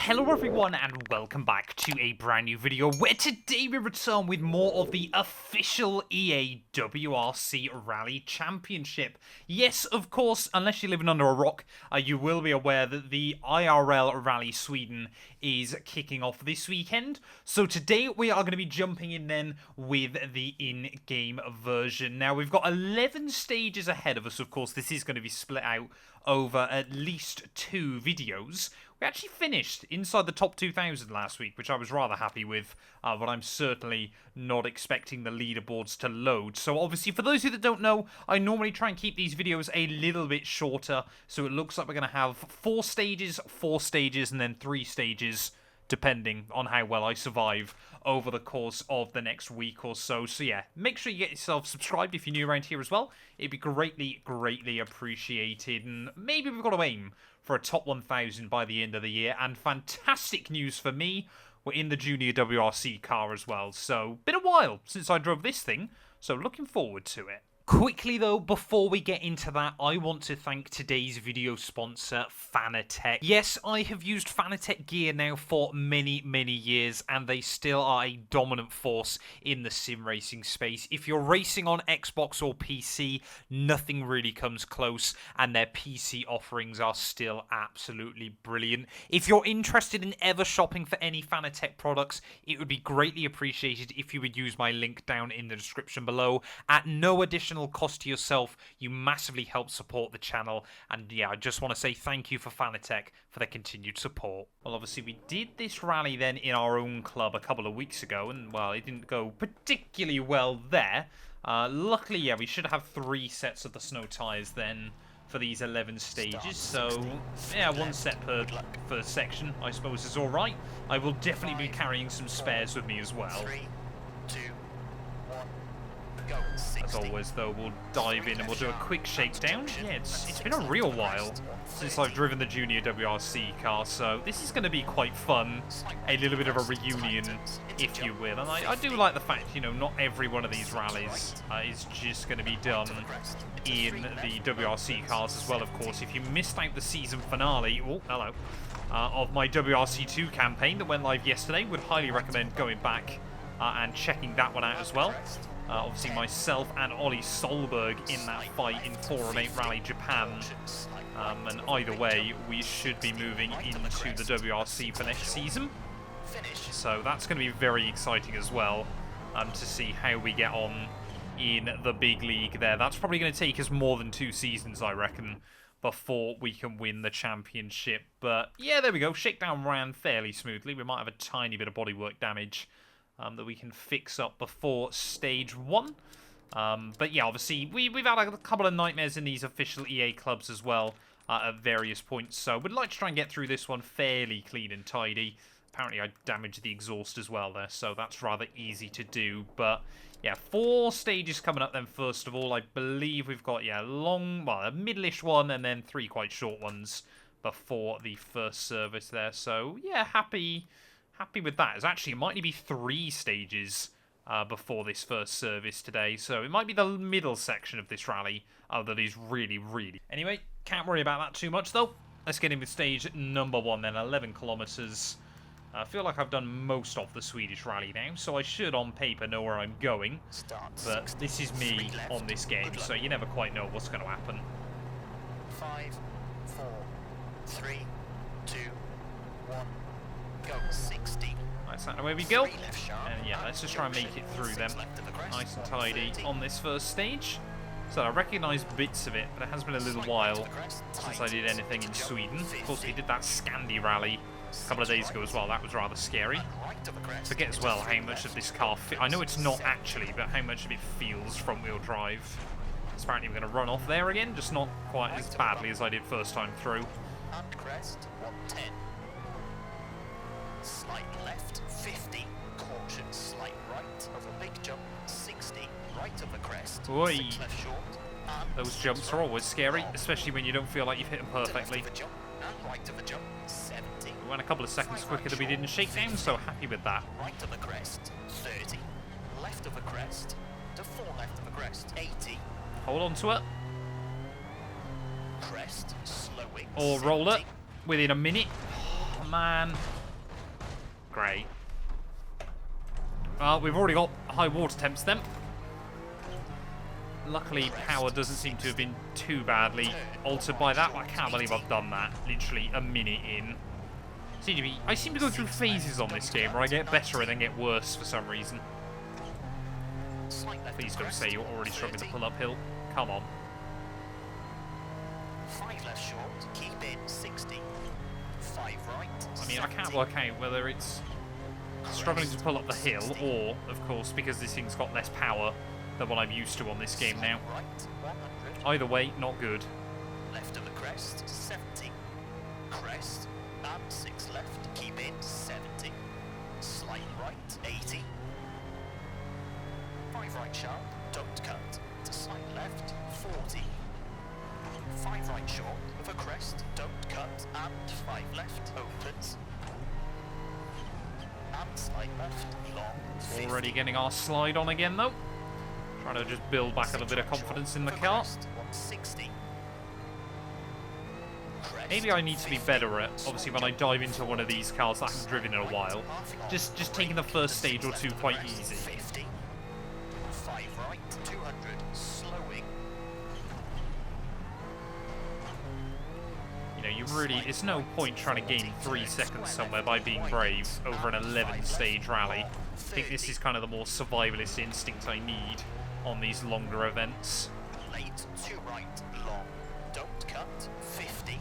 Hello everyone and welcome back to a brand new video where today we return with more of the official EA WRC Rally Championship. Yes, of course, unless you're living under a rock, you will be aware that the WRC Sweden is kicking off this weekend. So today we are going to be jumping in then with the in-game version. Now we've got 11 stages ahead of us, of course. This is going to be split out over at least 2 videos. We actually finished inside the top 2,000 last week, which I was rather happy with, but I'm certainly not expecting the leaderboards to load. So obviously, for those of you that don't know, I normally try and keep these videos a little bit shorter, so it looks like we're going to have 4 stages, and then 3 stages, depending on how well I survive over the course of the next week or so. So yeah, make sure you get yourself subscribed if you're new around here as well. It'd be greatly appreciated. And maybe we've got to aim for a top 1,000 by the end of the year. And fantastic news for me, we're in the Junior WRC car as well. So, been a while since I drove this thing, so looking forward to it. Quickly though, before we get into that, I want to thank today's video sponsor, Fanatec. Yes, I have used Fanatec gear now for many years, and they still are a dominant force in the sim racing space. If you're racing on Xbox or PC, nothing really comes close, and their PC offerings are still absolutely brilliant. If you're interested in ever shopping for any Fanatec products, it would be greatly appreciated if you would use my link down in the description below. At no additional cost to yourself, you massively help support the channel, and yeah, I just want to say thank you for Fanatec for their continued support. Well, obviously we did this rally then in our own club a couple of weeks ago, and well, it didn't go particularly well there. Luckily, yeah, we should have 3 sets of the snow tyres then for these 11 stages, so yeah, 1 set per first section I suppose is alright. I will definitely be carrying some spares with me as well. 3, 2, 1. As always though, we'll dive in and we'll do a quick shakedown. Yeah, it's been a real while since I've driven the Junior WRC car, so this is going to be quite fun. A little bit of a reunion, if you will. And I do like the fact, you know, not every one of these rallies is just going to be done in the WRC cars as well, of course. If you missed out the season finale, oh, hello, of my WRC2 campaign that went live yesterday, would highly recommend going back and checking that one out as well. Obviously myself and Ollie Solberg in that fight in 4-8 Rally Japan, and either way we should be moving into the WRC for next season, so that's going to be very exciting as well, to see how we get on in the big league there. That's probably going to take us more than 2 seasons, I reckon, before we can win the championship. But yeah, there we go. Shakedown ran fairly smoothly. We might have a tiny bit of bodywork damage that we can fix up before stage 1. But yeah, obviously, we've had a couple of nightmares in these official EA clubs as well at various points. So we'd like to try and get through this one fairly clean and tidy. Apparently, I damaged the exhaust as well there, so that's rather easy to do. But yeah, 4 stages coming up then, first of all. I believe we've got, yeah, a middle-ish one and then 3 quite short ones before the first service there. So yeah, happy with that. It might only be 3 stages before this first service today, so it might be the middle section of this rally that is really... Anyway, can't worry about that too much though. Let's get in with stage number 1 then, 11 kilometers. I feel like I've done most of the Swedish rally now, so I should on paper know where I'm going, but this is me on this game, so you never quite know what's going to happen. 5, 4, 3, 2, 1. Go 60. That's the way we go. And yeah, let's just try and make it through them. Nice and tidy on this first stage. So I recognise bits of it, but it has been a little while since I did anything in Sweden. Of course, we did that Scandi rally a couple of days ago as well. That was rather scary. Forget as well how much of this car... I know it's not actually, but how much of it feels front-wheel drive. So apparently we're going to run off there again, just not quite as badly as I did first time through. Crest 110. Slight left, 50. Caution, slight right of a big jump, 60. Right of the crest. Oi. Left short. Those jumps are always scary, especially when you don't feel like you've hit them perfectly. Left of a jump, and right of a jump, 70. We went a couple of seconds quicker than we did in Shakedown, so happy with that. Right of the crest, 30. Left of the crest, to 4 left of the crest, 80. Hold on to it. Crest, slowing. Or roller within a minute. Come on. Great. Well, we've already got high water temps then. Luckily, power doesn't seem to have been too badly altered by that. I can't believe I've done that. Literally a minute in. I seem to go through phases on this game where I get better and then get worse for some reason. Please don't say you're already struggling to pull uphill. Come on. 5 left short, keep in 60. 5 right. I mean, I can't work out whether it's struggling to pull up the hill or, of course, because this thing's got less power than what I'm used to on this game now. Either way, not good. Left of the crest, 70. Crest, and 6 left, keep in 70. Slight right, 80. 5 right sharp, don't cut. To slight left, 40. 5 right short, with a crest, don't cut, and 5 left, opens. And slight left, long, 50. Already getting our slide on again, though. Trying to just build back a little bit of confidence in the car. 160. Maybe I need to be better at, obviously, when I dive into one of these cars that I haven't driven in a while. Just taking the first stage or two quite easy. 50. 5 right, 200, slowing. You know, you really, it's no point trying to gain 3 seconds somewhere by being brave over an 11-stage rally. I think this is kind of the more survivalist instinct I need on these longer events. Late, 2 right, long, don't cut, 50.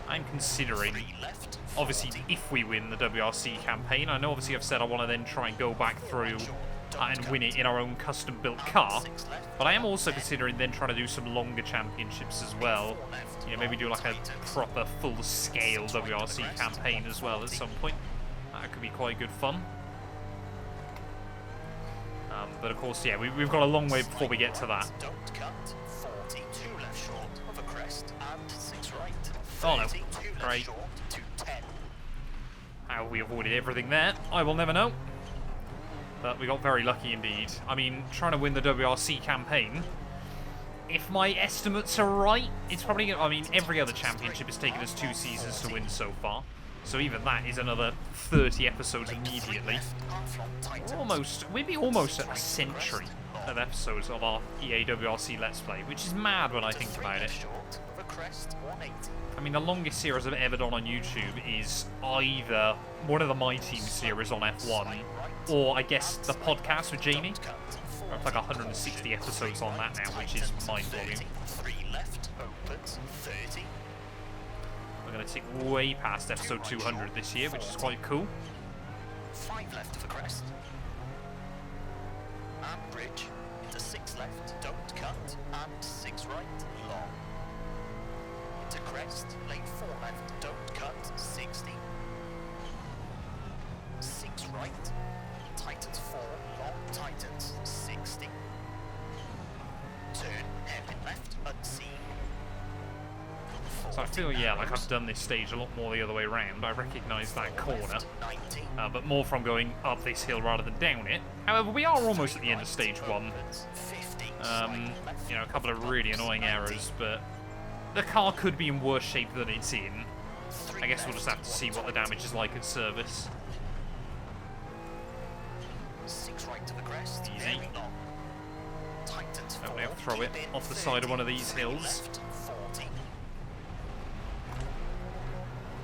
I'm considering, 3 left, obviously, 40. if we win the WRC campaign, I know obviously I've said I want to then try and go back through and win it in our own custom-built car, but I am also considering then trying to do some longer championships as well. You know, maybe do like a proper full-scale WRC campaign as well at some point. That could be quite good fun. But of course, yeah, we've got a long way before we get to that. Don't cut, 40, 2 left short of a crest, and 6 right. Oh no, 30, 2 left great. short to 10. How we avoided everything there, I will never know. But we got very lucky indeed. I mean, trying to win the WRC campaign, if my estimates are right, it's probably, I mean, every other championship has taken us 2 seasons to win so far. So even that is another 30 episodes immediately. We'd be almost at a century of episodes of our EA WRC Let's Play, which is mad when I think about it. I mean, the longest series I've ever done on YouTube is either one of the My Team series on F1, or I guess the podcast with Jamie. I've like 160 episodes on that now, which is mind-blowing. 3 left, opens, 30. We're going to tick way past episode 200 this year, which is quite cool. 5 left of the crest. And bridge, into 6 left, don't cut, and 6 right, long. Into crest, lane 4 left, don't cut, 60. 6 right, tightens 4, long tightens, 60. Turn, hairpin left, unseen. So I feel, yeah, like I've done this stage a lot more the other way around. I recognise that corner, but more from going up this hill rather than down it. However, we are almost at the end of stage 1. You know, a couple of really annoying errors, but the car could be in worse shape than it's in. I guess we'll just have to see what the damage is like at service. 6 right to the crest, Easy. Tightens Don't have to throw it off the side of one of these hills.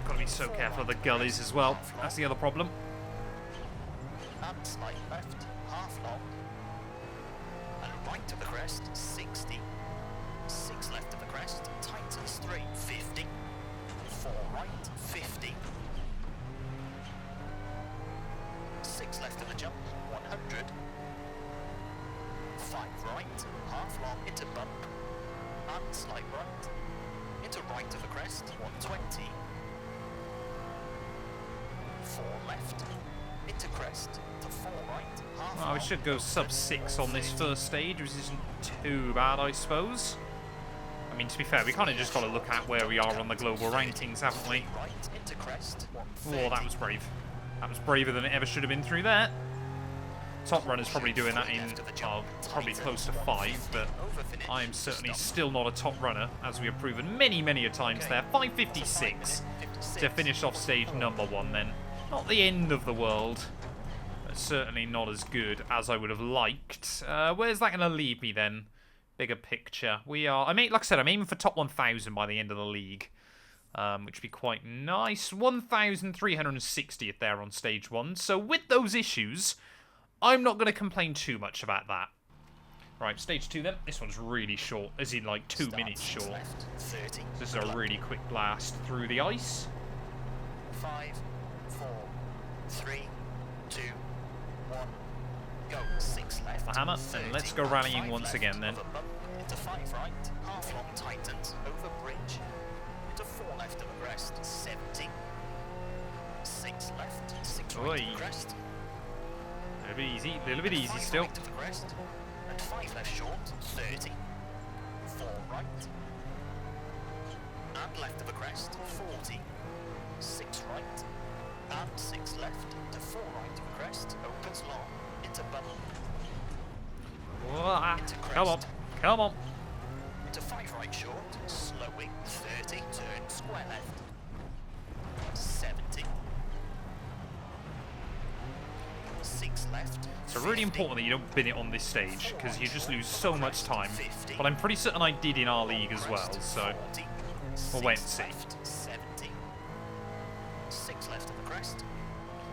Got to be so careful of the gullies as well. That's the other problem. And slight left, half long. And right to the crest, 60. 6 left of the crest, tightens 3, 50. 4 right, 50. 6 left of the jump, 100. 5 right, half long, into bump. And slight right. Into right of the crest, 120. 4 left, into crest, to 4 right, half Well, we should go sub-6 on this first stage, which isn't too bad, I suppose. I mean, to be fair, we kind of just got to look at where we are on the global rankings, haven't we? Oh, that was brave. That was braver than it ever should have been through there. Top runner's probably doing that in, probably close to 5, but I am certainly still not a top runner, as we have proven many, many a times there. 5:56. to finish off stage number 1 then. Not the end of the world, but certainly not as good as I would have liked. Where's that going to leave me then? Bigger picture. We are, like I said, I'm aiming for top 1,000 by the end of the league, which would be quite nice. 1,360th there on stage 1. So with those issues, I'm not going to complain too much about that. Right, stage 2 then. This one's really short, as in like 2 minutes short. This is a really quick blast through the ice. 5, 4, 3, 2, 1, go. 6 left. The hammer, and let's go rallying once again then. Into 5 right, half long tightens, over bridge. Into 4 left of the crest, 70. 6 left, 6 right of the crest. A little bit easy still. Right of the crest. And 5 left short, 30. 4 right. And left of the crest, 40. 6 right. And 6 left to 4 right of the crest, opens long, into bubble. Into crest. Come on, come on. Into 5 right short, slowing, 30, turn square left. 70. 6 left. It's really important that you don't bin it on this stage, because you just lose so much time. But I'm pretty certain I did in our league as well, so we'll wait and see. 70. 6 left of the crest.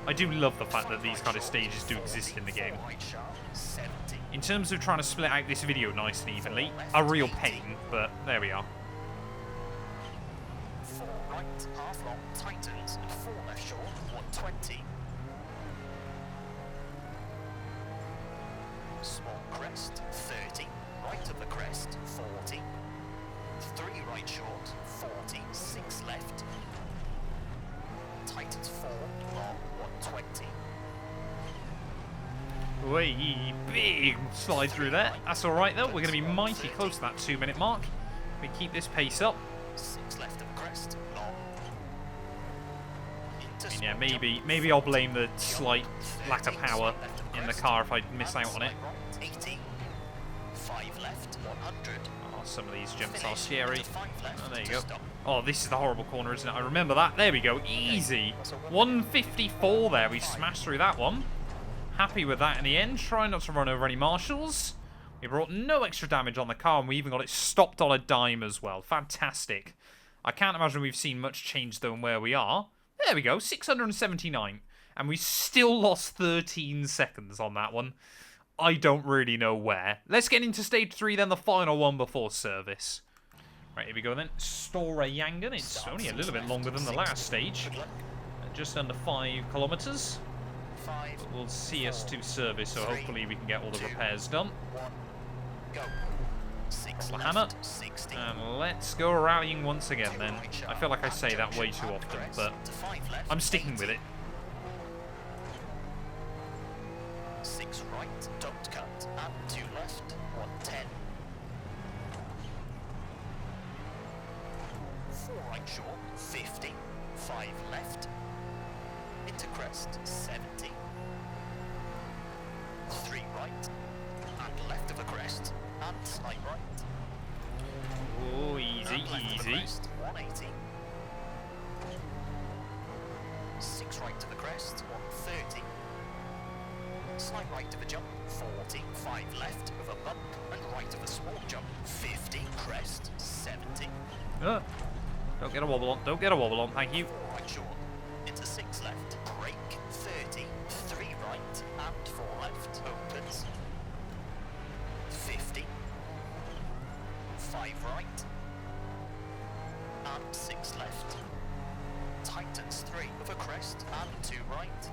I do love the fact that these kind of stages do exist in the game. In terms of trying to split out this video nice and evenly, a real pain, but there we are. 4 right, half long, tightens, and 4 left short, 120. Small crest, 30. Right of the crest, 40. 3 right short, 40. 6 left. Tightens 4, long, 120. Wee, big slide through there. That's alright though, we're going to be mighty close to that 2-minute mark. We keep this pace up. 6 left of the crest, long. And yeah, maybe I'll blame the slight lack of power in the car if I miss out on it. 80. 5 left, 100. Oh, some of these jumps are scary. Oh, there you go. Oh, this is the horrible corner, isn't it? I remember that. There we go. Easy. 154 there. We smashed through that one. Happy with that in the end. Trying not to run over any marshals. We brought no extra damage on the car, and we even got it stopped on a dime as well. Fantastic. I can't imagine we've seen much change, though, in where we are. There we go. 679. And we still lost 13 seconds on that one. I don't really know where. Let's get into stage 3 then, the final one before service. Right, here we go then. Storeyangen. It's only a little bit longer than the last stage. Just under 5 kilometers. But we'll see us to service, so hopefully we can get all the repairs done. The hammer. And let's go rallying once again then. I feel like I say that way too often, but I'm sticking with it. 6 right, don't cut, and 2 left, 110. 4 right short, 50. 5 left. Into crest, 70. 3 right, and left of the crest, and slight right. Oh, easy, easy. 180. 6 right to the crest, 130. Slight right of a jump, 40. 5 left of a bump, and right of a small jump, 50. Crest, 70. Don't get a wobble on. Don't get a wobble on. Thank you. 4 right short. Into 6 left. Brake, 30. 3 right, and 4 left. Opens. 50. 5 right. And 6 left. Tightens 3 of a crest, and 2 right.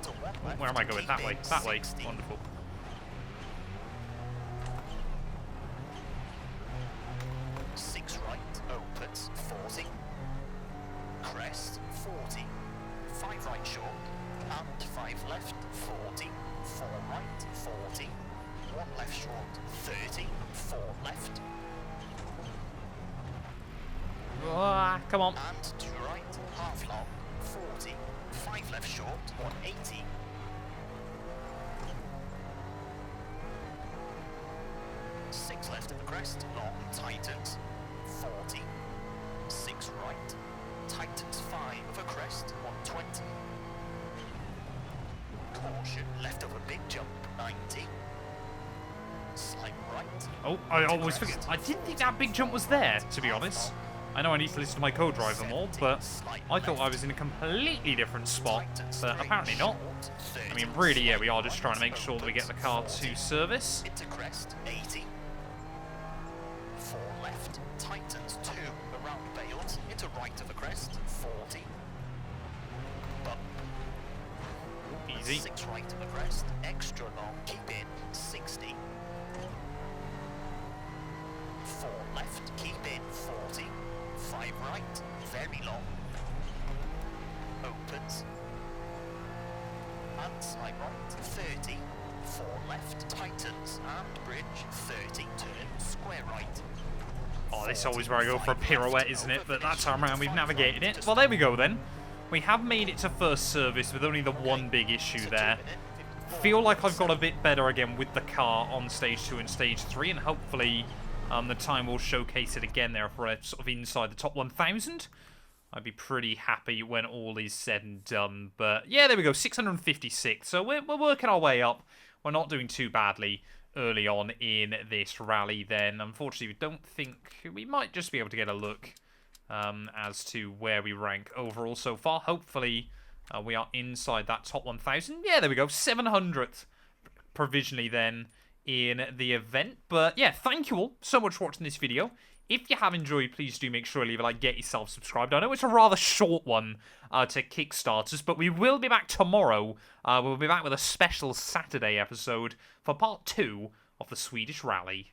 To 1 left. Where am I going? That way. That way. 60. Wonderful. 6 right, opens, 40. Crest, 40. 5 right short, and 5 left, 40. 4 right, 40. 1 left short, 30. 4 left. Come on. And 2 right, half long, 40. 5 left short, 180. 6 left of the crest, long, tightens, 40. 6 right, position, left of a big jump, 90. Slight right. Oh, I always forget. I didn't think that big jump was there, to be honest. I know I need to listen to my co-driver more, but I thought I was in a completely different spot, but apparently not. I mean, really, yeah, we are just trying to make sure that we get the car to service. Into crest, 80. 4 left, tightens 2 around Bales, into right of the crest, 40. Bump. Easy. 6 right of the crest, extra long, keep in, 60. 4 left, keep in, 40. 5 right, very long. Opens. And side right, 30. 4 left, tightens, and bridge, 30, turn, square right. Oh, this is always where I go for a pirouette, isn't it? But that's how around we've navigated it. Well, there we go then. We have made it to first service with only the one big issue there. Feel like I've got a bit better again with the car on stage 2 and stage 3, and hopefully the time will showcase it again there if we're sort of inside the top 1,000. I'd be pretty happy when all is said and done. But yeah, there we go, 656. So we're working our way up. We're not doing too badly early on in this rally then. Unfortunately, we don't think... We might just be able to get a look as to where we rank overall so far. Hopefully, we are inside that top 1,000. Yeah, there we go, 700th provisionally then in the event. But yeah, thank you all so much for watching this video. If you have enjoyed, please do make sure to leave a like, get yourself subscribed. I know it's a rather short one to Kickstarters, but we will be back tomorrow. We'll be back with a special Saturday episode for part 2 of the Swedish Rally.